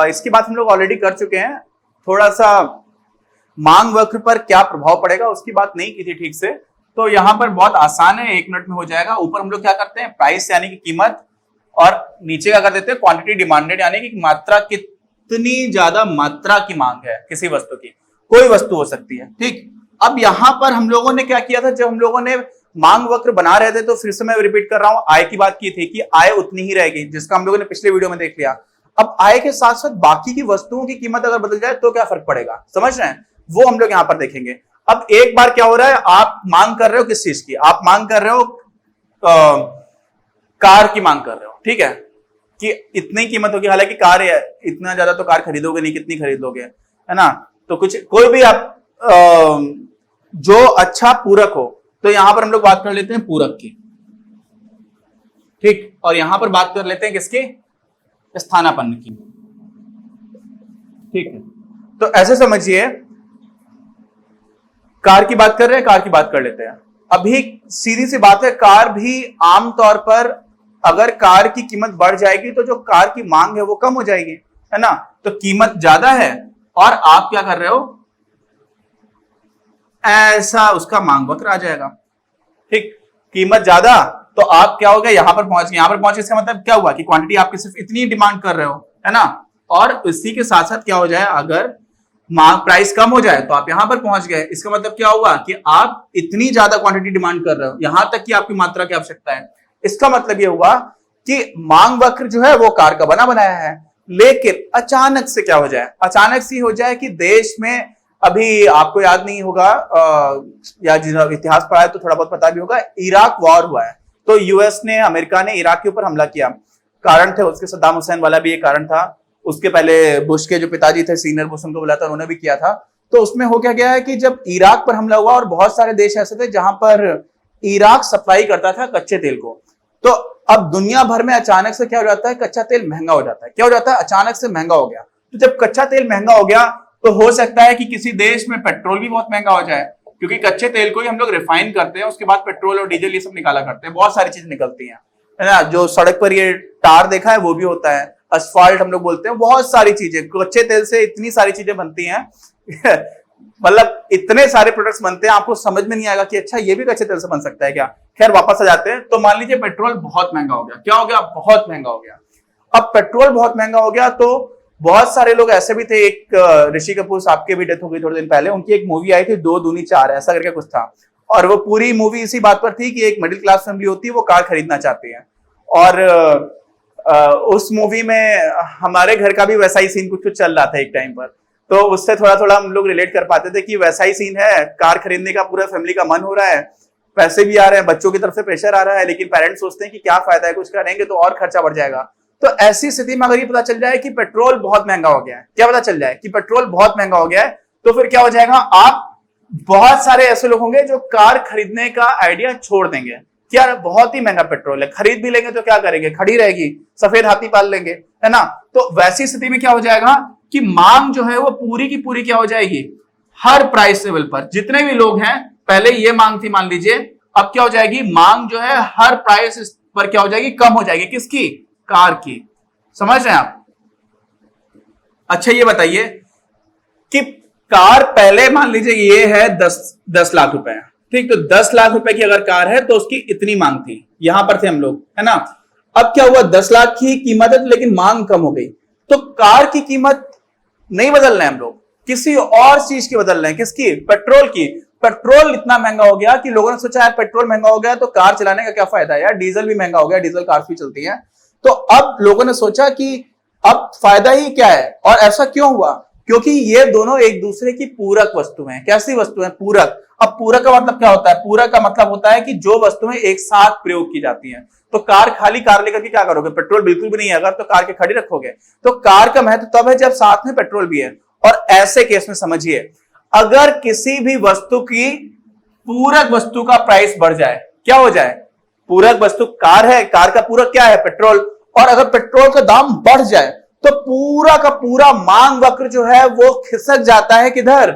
इसकी बात हम लोग ऑलरेडी कर चुके हैं। थोड़ा सा मांग वक्र पर क्या प्रभाव पड़ेगा उसकी बात नहीं की थी ठीक से, तो यहां पर बहुत आसान है, 1 मिनट में हो जाएगा। ऊपर हम लोग क्या करते हैं, प्राइस यानी कि कीमत, और नीचे क्या कर देते हैं, क्वांटिटी डिमांडेड यानी कि मात्रा, कितनी ज्यादा मात्रा की मांग है किसी वस्तु की, कोई वस्तु हो सकती है। ठीक, अब यहां पर हम लोगों ने क्या किया था, जब हम लोगों ने मांग वक्र बना रहे थे, तो फिर से मैं रिपीट कर रहा हूं, आय की बात की थी कि आय उतनी ही रहेगी, जिसका हम लोगों ने पिछले वीडियो में देख लिया। अब आय के साथ साथ बाकी की वस्तुओं की कीमत अगर बदल जाए तो क्या फर्क पड़ेगा, समझ रहे हैं, वो हम लोग यहां पर देखेंगे। अब एक बार क्या हो रहा है, आप मांग कर रहे हो किस चीज की, आप मांग कर रहे हो कार की मांग कर रहे हो, ठीक है, कि इतनी कीमत होगी, हालांकि कार है, इतना ज्यादा तो कार खरीदोगे नहीं, कितनी खरीदोगे, है ना, तो कुछ कोई भी आप जो अच्छा पूरक हो, तो यहां पर हम लोग बात कर लेते हैं पूरक की, ठीक, और यहां पर बात कर लेते हैं किसकी, स्थानापन्न की, ठीक है। तो ऐसे समझिए, कार की बात कर रहे हैं, कार की बात कर लेते हैं। अभी सीधी सी बात है, कार भी आमतौर पर अगर कार की कीमत बढ़ जाएगी तो जो कार की मांग है वो कम हो जाएगी, है ना, तो कीमत ज्यादा है और आप क्या कर रहे हो, ऐसा उसका मांग वक्र आ जाएगा, ठीक, कीमत ज्यादा तो आप क्या हो गए, यहां पर पहुंच गए, यहां पर पहुंचे, इसका मतलब क्या हुआ कि क्वांटिटी आपकी सिर्फ इतनी डिमांड कर रहे हो, है ना, और इसी के साथ साथ क्या हो जाए, अगर मांग प्राइस कम हो जाए तो आप यहां पर पहुंच गए, इसका मतलब क्या हुआ कि आप इतनी ज्यादा क्वांटिटी डिमांड कर रहे हो, यहां तक कि आपकी मात्रा की आवश्यकता है। इसका मतलब ये हुआ कि मांग वक्र जो है वो कार का बना बनाया है, लेकिन अचानक से क्या हो जाए, अचानक से हो जाए कि देश में, अभी आपको याद नहीं होगा या जिन्होंने इतिहास पढ़ा है तो थोड़ा बहुत पता भी होगा, इराक वॉर हुआ है, तो यूएस ने, अमेरिका ने इराक के ऊपर हमला किया, कारण थे उसके सद्दाम हुसैन वाला भी एक कारण था, उसके पहले बुश के जो पिताजी थे, सीनियर बुश, उनको बुलाया था, उन्होंने भी किया था। तो उसमें हो क्या गया है कि जब इराक पर हमला हुआ, और बहुत सारे देश ऐसे थे जहां पर इराक सप्लाई करता था कच्चे तेल को, तो अब दुनिया भर में अचानक से क्या हो जाता है, कच्चा तेल महंगा हो जाता है, क्या हो जाता है, अचानक से महंगा हो गया। तो जब कच्चा तेल महंगा हो गया तो हो सकता है कि किसी देश में पेट्रोल भी बहुत महंगा हो जाए, क्योंकि कच्चे तेल को ही हम लोग रिफाइन करते हैं, उसके बाद पेट्रोल और डीजल ये सब निकाला करते हैं, बहुत सारी चीज निकलती हैं, है ना, जो सड़क पर ये टार देखा है वो भी होता है, असफाल्ट हम लोग बोलते हैं, बहुत सारी चीजें कच्चे तेल से, इतनी सारी चीजें बनती हैं मतलब इतने सारे प्रोडक्ट्स बनते हैं, आपको समझ में नहीं आएगा कि अच्छा ये भी कच्चे तेल से बन सकता है क्या। खैर वापस आ जाते हैं, तो मान लीजिए पेट्रोल बहुत महंगा हो गया, क्या हो गया, बहुत महंगा हो गया। अब पेट्रोल बहुत महंगा हो गया तो बहुत सारे लोग ऐसे भी थे, एक ऋषि कपूर साहब की भी डेथ हो गई थोड़े दिन पहले, उनकी एक मूवी आई थी 2 दूनी 4 ऐसा करके कुछ था, और वो पूरी मूवी इसी बात पर थी कि एक मिडिल क्लास फैमिली होती है, वो कार खरीदना चाहती है, और उस मूवी में हमारे घर का भी वैसा ही सीन कुछ कुछ चल रहा था एक टाइम पर, तो उससे थोड़ा थोड़ा हम लोग रिलेट कर पाते थे कि वैसा ही सीन है, कार खरीदने का पूरा फैमिली का मन हो रहा है, पैसे भी आ रहे हैं, बच्चों की तरफ से प्रेशर आ रहा है, लेकिन पेरेंट्स सोचते हैं कि क्या फायदा है, कुछ करेंगे तो और खर्चा बढ़ जाएगा। तो ऐसी स्थिति में अगर ये पता चल जाए कि पेट्रोल बहुत महंगा हो गया है, क्या पता चल जाए कि पेट्रोल बहुत महंगा हो गया है, तो फिर क्या हो जाएगा, आप बहुत सारे ऐसे लोग होंगे जो कार खरीदने का आइडिया छोड़ देंगे, क्या बहुत ही महंगा पेट्रोल है, खरीद भी लेंगे तो क्या करेंगे, खड़ी रहेगी, सफेद हाथी पाल लेंगे, है ना। तो वैसी स्थिति में क्या हो जाएगा कि मांग जो है वो पूरी की पूरी क्या हो जाएगी, हर प्राइस लेवल पर जितने भी लोग हैं, पहले ये मांग थी मान लीजिए, अब क्या हो जाएगी, मांग जो है हर प्राइस पर क्या हो जाएगी, कम हो जाएगी, किसकी, कार की, समझ रहे हैं आप। अच्छा ये बताइए कि कार पहले मान लीजिए ये है 10 लाख रुपए, ठीक, तो 10 लाख रुपए की अगर कार है तो उसकी इतनी मांग थी, यहां पर थे हम लोग, है ना। अब क्या हुआ, 10 लाख की कीमत है लेकिन मांग कम हो गई, तो कार की कीमत नहीं बदल रहे हैं हम लोग, किसी और चीज की बदल रहे हैं, किसकी, पेट्रोल की। पेट्रोल इतना महंगा हो गया कि लोगों ने सोचा यार पेट्रोल महंगा हो गया तो कार चलाने का क्या फायदा है यार, डीजल भी महंगा हो गया, डीजल कार भी चलती है, तो अब लोगों ने सोचा कि अब फायदा ही क्या है। और ऐसा क्यों हुआ, क्योंकि ये दोनों एक दूसरे की पूरक वस्तु हैं। कैसी वस्तु हैं, पूरक। अब पूरक का मतलब क्या होता है, पूरक का मतलब होता है कि जो वस्तुएं एक साथ प्रयोग की जाती हैं। तो कार, खाली कार लेकर के क्या करोगे, पेट्रोल बिल्कुल भी नहीं है अगर, तो कार के खड़ी रखोगे। तो कार का महत्व तब है जब साथ में पेट्रोल भी है। और ऐसे केस में समझिए, अगर किसी भी वस्तु की पूरक वस्तु का प्राइस बढ़ जाए, क्या हो जाए, पूरक वस्तु कार है, कार का पूरक क्या है, पेट्रोल, और अगर पेट्रोल का दाम बढ़ जाए तो पूरा का पूरा मांग वक्र जो है वो खिसक जाता है किधर,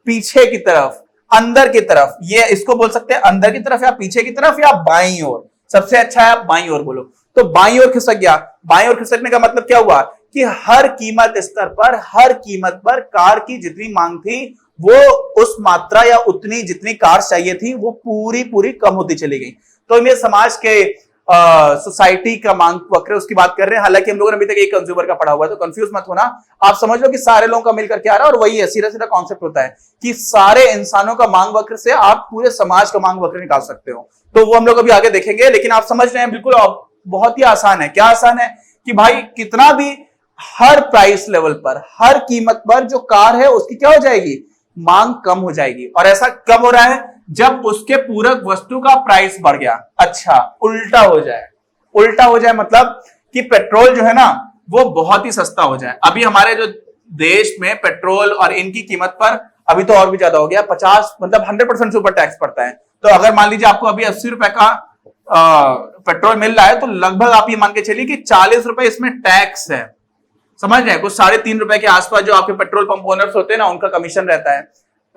पीछे की तरफ। अंदर की तरफ, ये इसको बोल सकते हैं अंदर की तरफ या पीछे की तरफ या बाईं ओर, सबसे अच्छा है आप बाईं ओर बोलो। तो बाईं ओर खिसक गया। बाईं ओर खिसकने का मतलब क्या हुआ कि हर कीमत स्तर पर, हर कीमत पर कार की जितनी मांग थी वो उस मात्रा या उतनी जितनी कार चाहिए थी वो पूरी पूरी कम होती चली गई। तो ये समाज के सोसाइटी का मांग वक्र उसकी बात कर रहे हैं। हालांकि हम लोगों ने अभी तक एक कंज्यूमर का पढ़ा हुआ है, तो कंफ्यूज मत होना, आप समझ लो कि सारे लोगों का मिलकर के आ रहा है। और वही है, सीधा सीधा कॉन्सेप्ट होता है कि सारे इंसानों का मांग वक्र से आप पूरे समाज का मांग वक्र निकाल सकते हो। तो वो हम लोग अभी आगे देखेंगे, लेकिन आप समझ रहे हैं बिल्कुल बहुत ही आसान है। क्या आसान है कि भाई कितना भी हर प्राइस लेवल पर, हर कीमत पर जो कार है उसकी क्या हो जाएगी, मांग कम हो जाएगी। और ऐसा कब हो रहा है, जब उसके पूरक वस्तु का प्राइस बढ़ गया। अच्छा, उल्टा हो जाए, उल्टा हो जाए मतलब कि पेट्रोल जो है ना वो बहुत ही सस्ता हो जाए। अभी हमारे जो देश में पेट्रोल और इनकी कीमत पर अभी तो और भी ज्यादा हो गया, 50 मतलब 100% से ऊपर टैक्स पड़ता है। तो अगर मान लीजिए आपको अभी 80 रुपए का पेट्रोल मिल रहा है, तो लगभग आप ये मान के चलिए कि 40 रुपए इसमें टैक्स है। समझ रहे हैं, कुछ 3.5 रुपए के आसपास जो आपके पेट्रोल पंप ओनर्स होते हैं ना, उनका कमीशन रहता है।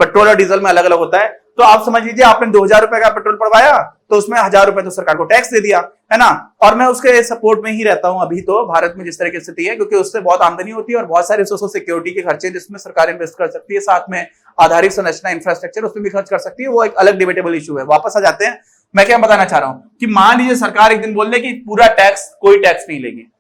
पेट्रोल और डीजल में अलग अलग होता है। तो आप समझ लीजिए आपने 2000 रुपए का पेट्रोल पड़वाया, तो उसमें 1000 रुपए तो सरकार को टैक्स दे दिया, है ना। और मैं उसके सपोर्ट में ही रहता हूं अभी तो, भारत में जिस तरह की स्थिति है, क्योंकि उससे बहुत आमदनी होती है और बहुत सारे सोशल सिक्योरिटी के खर्चे जिसमें सरकार इन्वेस्ट कर सकती है, साथ में आधारिक संरचना इंफ्रास्ट्रक्चर उसमें भी खर्च कर सकती है। वो एक अलग डिबेटेबल इशू है। वापस आ जाते हैं, मैं क्या बताना चाह रहा हूं कि मान लीजिए सरकार एक दिन बोल दे कि पूरा टैक्स, कोई टैक्स नहीं लेगी,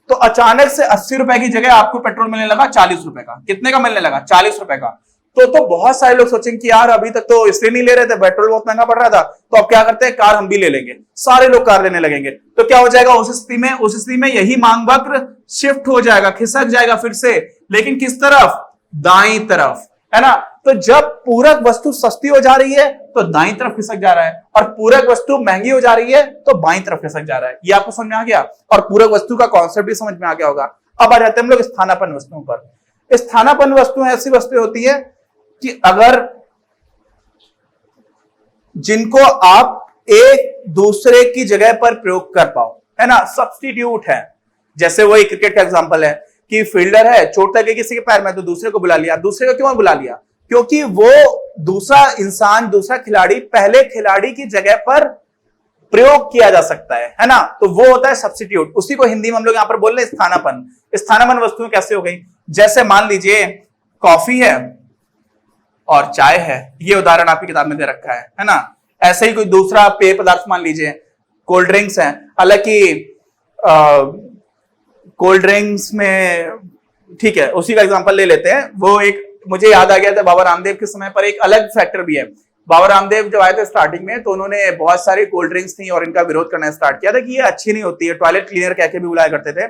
तो अचानक से 80 रुपए की जगह आपको पेट्रोल मिलने लगा 40 रुपए का। कितने का मिलने लगा, 40 रुपए का। तो बहुत सारे लोग सोचेंगे कि यार अभी तक तो इसलिए नहीं ले रहे थे, पेट्रोल बहुत महंगा पड़ रहा था, तो अब क्या करते हैं, कार हम भी ले लेंगे। सारे लोग कार लेने लगेंगे। तो क्या हो जाएगा, उस स्थिति में यही मांग वक्र शिफ्ट हो जाएगा, खिसक जाएगा फिर से, लेकिन किस तरफ, दाईं तरफ, है ना। तो जब पूरक वस्तु सस्ती हो जा रही है तो दाईं तरफ खिसक जा रहा है, और पूरक वस्तु महंगी हो जा रही है तो बाईं तरफ खिसक जा रहा है। ये आपको समझ में आ गया, और पूरक वस्तु का कॉन्सेप्ट भी समझ में आ गया होगा। अब आ जाते हैं हम लोग स्थानापन्न वस्तुओं पर। स्थानापन्न वस्तुएं ऐसी वस्तुएं होती है कि अगर जिनको आप एक दूसरे की जगह पर प्रयोग कर पाओ, है ना, सब्स्टिट्यूट है। जैसे वही क्रिकेट का एग्जांपल है कि फील्डर है, चोट लगी किसी के पैर में, तो दूसरे को बुला लिया। दूसरे को क्यों बुला लिया, क्योंकि वो दूसरा इंसान, दूसरा खिलाड़ी पहले खिलाड़ी की जगह पर प्रयोग किया जा सकता है ना। तो वो होता है सब्स्टिट्यूट। उसी को हिंदी में हम लोग यहां पर बोल रहे हैं स्थानापन्न। स्थानापन्न वस्तुएं कैसे हो गई, जैसे मान लीजिए कॉफी है और चाय है, ये उदाहरण आपकी किताब में दे रखा है ना। ऐसे ही कोई दूसरा पेय पदार्थ मान लीजिए, कोल्ड ड्रिंक्स है। हालांकि कोल्ड ड्रिंक्स में ठीक है, उसी का एग्जांपल ले लेते हैं। वो एक मुझे याद आ गया था, बाबा रामदेव के समय पर एक अलग फैक्टर भी है। बाबा रामदेव जब आए थे स्टार्टिंग में, तो उन्होंने बहुत सारी कोल्ड ड्रिंक्स थी और इनका विरोध करना स्टार्ट किया था कि ये अच्छी नहीं होती है, टॉयलेट क्लीनर कह के भी बुलाया करते थे।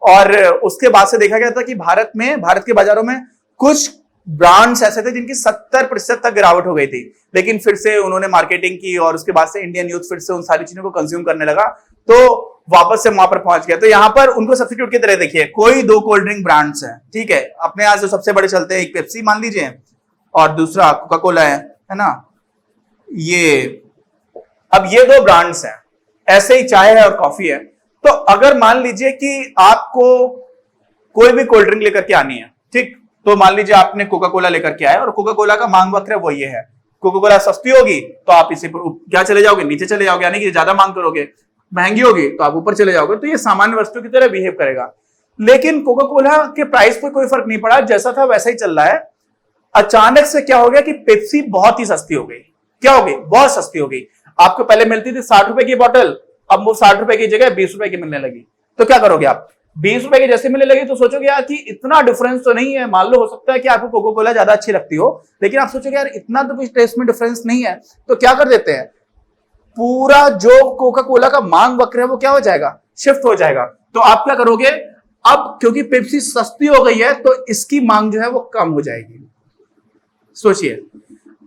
और उसके बाद से देखा गया था कि भारत के बाजारों में कुछ ब्रांड्स ऐसे थे जिनकी 70% तक गिरावट हो गई थी। लेकिन फिर से उन्होंने मार्केटिंग की और उसके बाद से इंडियन यूथ फिर से उन सारी चीजों को कंज्यूम करने लगा, तो वापस से वहां पर पहुंच गया। तो यहां पर उनको सब्स्टिट्यूट की तरह देखिए, कोई 2 कोल्ड ड्रिंक ब्रांड्स हैं, ठीक है, अपने यहाँ जो सबसे बड़े चलते हैं, एक पेप्सी मान लीजिए और दूसरा कोका कोला है ना। ये अब ये 2 ब्रांड्स हैं, ऐसे ही चाय है और कॉफी है। तो अगर मान लीजिए कि आपको कोई भी कोल्ड ड्रिंक लेकर के आनी है, ठीक, तो मान लीजिए आपने कोका कोला लेकर के आए और कोका कोला का मांग वक्र वो ये है, कोका कोला सस्ती होगी तो आप इसे क्या चले जाओगे, नीचे चले जाओगे, यानी कि ज्यादा मांग करोगे। महंगी होगी तो आप ऊपर चले जाओगे। तो ये सामान्य वस्तु की तरह बिहेव करेगा। लेकिन कोका कोला के प्राइस पर कोई फर्क नहीं पड़ा, जैसा था वैसा ही चल रहा है। अचानक से क्या हो गया कि पेप्सी बहुत ही सस्ती हो गई। क्या हो गई, बहुत सस्ती हो गई। आपको पहले मिलती थी 60 रुपए की बोतल, अब वो 60 रुपए की जगह 20 रुपए की मिलने लगी। तो क्या करोगे आप, 20 रुपए की जैसे मिलने लगी तो सोचोगे यार कि इतना डिफरेंस तो नहीं है। मान लो हो सकता है कि आपको कोका कोला ज्यादा अच्छी लगती हो, लेकिन आप सोचोगे यार इतना तो कुछ टेस्ट में डिफरेंस नहीं है। तो क्या कर देते हैं, पूरा जो कोका कोला का मांग वक्र है वो क्या हो जाएगा, शिफ्ट हो जाएगा। तो आप क्या करोगे, अब क्योंकि पेप्सी सस्ती हो गई है तो इसकी मांग जो है वो कम हो जाएगी। सोचिए,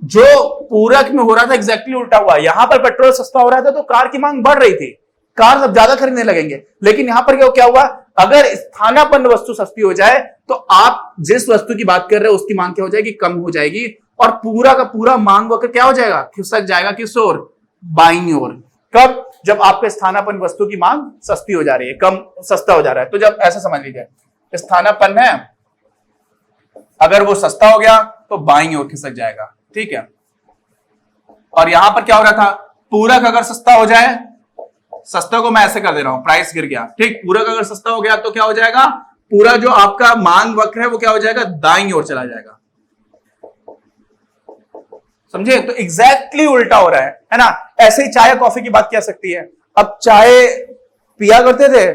जो पूरक में हो रहा था एग्जैक्टली उल्टा हुआ। यहां पर पेट्रोल सस्ता हो रहा था तो कार की मांग बढ़ रही थी, कार सब ज्यादा खरीदने लगेंगे। लेकिन यहां पर क्या हुआ, अगर स्थानापन्न वस्तु सस्ती हो जाए तो आप जिस वस्तु की बात कर रहे हो उसकी मांग क्या हो जाएगी, कम हो जाएगी, और पूरा का पूरा मांग वक्र क्या हो जाएगा, खिसक जाएगा किस ओर, बाईं ओर। कब, जब आपके स्थानापन्न वस्तु की मांग सस्ती हो जा रही है, कम सस्ता हो जा रहा है। तो जब ऐसा समझ लीजिए स्थानापन्न है, अगर वो सस्ता हो गया तो बाईं ओर खिसक जाएगा, ठीक है। और यहां पर क्या हो रहा था, पूरक अगर सस्ता हो जाए, सस्ता को मैं ऐसे कर दे रहा हूं, प्राइस गिर गया, ठीक, पूरक अगर सस्ता हो गया तो क्या हो जाएगा, पूरा जो आपका मांग वक्र है वो क्या हो जाएगा, दाईं ओर चला जाएगा। समझे? तो एग्जैक्टली उल्टा हो रहा है ना। ऐसे ही चाय कॉफी की बात क्या सकती है। अब चाय पिया करते थे,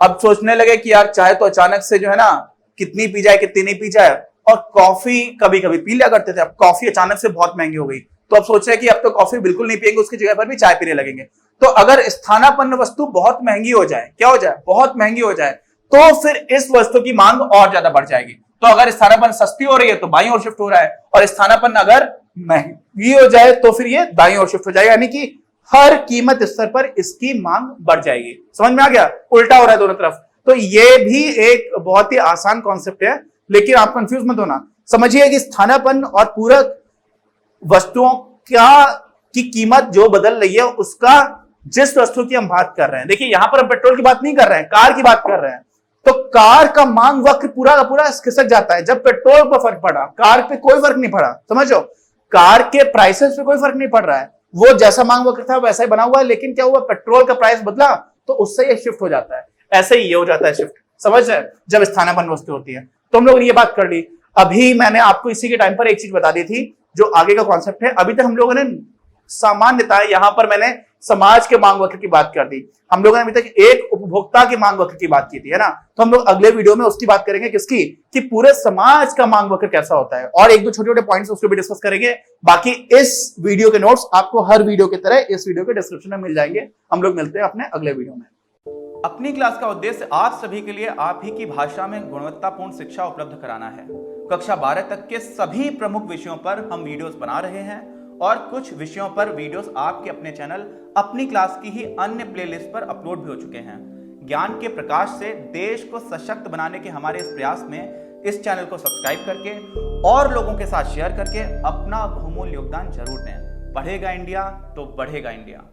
अब सोचने लगे कि यार चाय तो अचानक से जो है ना कितनी पी जाए कितनी नहीं पी जाए, और कॉफी कभी कभी पी लिया करते थे, अब कॉफी अचानक से बहुत महंगी हो गई, तो अब सोच रहे हैं कि अब तो कॉफी बिल्कुल नहीं पिएंगे, उसकी जगह पर भी चाय पीने लगेंगे। तो अगर स्थानापन्न वस्तु बहुत महंगी हो जाए, क्या हो जाए, बहुत महंगी हो जाए, तो फिर इस वस्तु की मांग और ज्यादा बढ़ जाएगी। तो अगर स्थानापन्न सस्ती हो रही है तो बाईं ओर शिफ्ट हो रहा है, और स्थानापन्न अगर महंगी हो जाए तो फिर ये दाईं ओर शिफ्ट हो जाएगा, यानी कि हर कीमत स्तर पर इसकी मांग बढ़ जाएगी। समझ में आ गया? उल्टा हो रहा है दोनों तरफ। तो ये भी एक बहुत ही आसान कॉन्सेप्ट है, लेकिन आप कंफ्यूज मत होना। समझिए कि स्थानापन्न और पूरक वस्तुओं की कीमत जो बदल रही है, उसका जिस वस्तु की हम बात कर रहे हैं, देखिए यहां पर हम पेट्रोल की बात नहीं कर रहे हैं, कार की बात कर रहे हैं। तो कार का मांग वक्र पूरा का पूरा खिसक जाता है। जब पेट्रोल पर फर्क पड़ा, कार पे कोई फर्क नहीं पड़ा। समझो, कार के प्राइसेस पे कोई फर्क नहीं पड़ रहा है, वो जैसा मांग वक्र था वैसा ही बना हुआ है, लेकिन क्या हुआ, पेट्रोल का प्राइस बदला तो उससे ये शिफ्ट हो जाता है। ऐसे ही ये हो जाता है शिफ्ट, समझ रहे? जब स्थानापन्न वस्तु होती है। तो हम लोग ने ये बात कर ली। अभी मैंने आपको इसी के टाइम पर एक चीज बता दी थी जो आगे का कॉन्सेप्ट है। अभी तक हम लोगों ने सामान्यता, यहां पर मैंने समाज के मांग वक्र की बात कर दी, हम लोगों ने अभी तक एक उपभोक्ता की मांग वक्र की बात की थी, है ना। तो हम लोग अगले वीडियो में उसकी बात करेंगे, किसकी, कि पूरे समाज का मांग वक्र कैसा होता है, और एक दो छोटे छोटे पॉइंट्स उसको भी डिस्कस करेंगे। बाकी इस वीडियो के नोट्स आपको हर वीडियो की तरह इस वीडियो के डिस्क्रिप्शन में मिल जाएंगे। हम लोग मिलते हैं अपने अगले वीडियो में। अपनी क्लास का उद्देश्य आप सभी के लिए आप ही की भाषा में गुणवत्तापूर्ण शिक्षा उपलब्ध कराना है। कक्षा 12 तक के सभी प्रमुख विषयों पर हम वीडियोस बना रहे हैं, और कुछ विषयों पर वीडियोस आपके अपने चैनल अपनी क्लास की ही अन्य प्लेलिस्ट पर अपलोड भी हो चुके हैं। ज्ञान के प्रकाश से देश को सशक्त बनाने के हमारे इस प्रयास में इस चैनल को सब्सक्राइब करके और लोगों के साथ शेयर करके अपना बहुमूल्य योगदान जरूर दें। पढ़ेगा इंडिया तो बढ़ेगा इंडिया।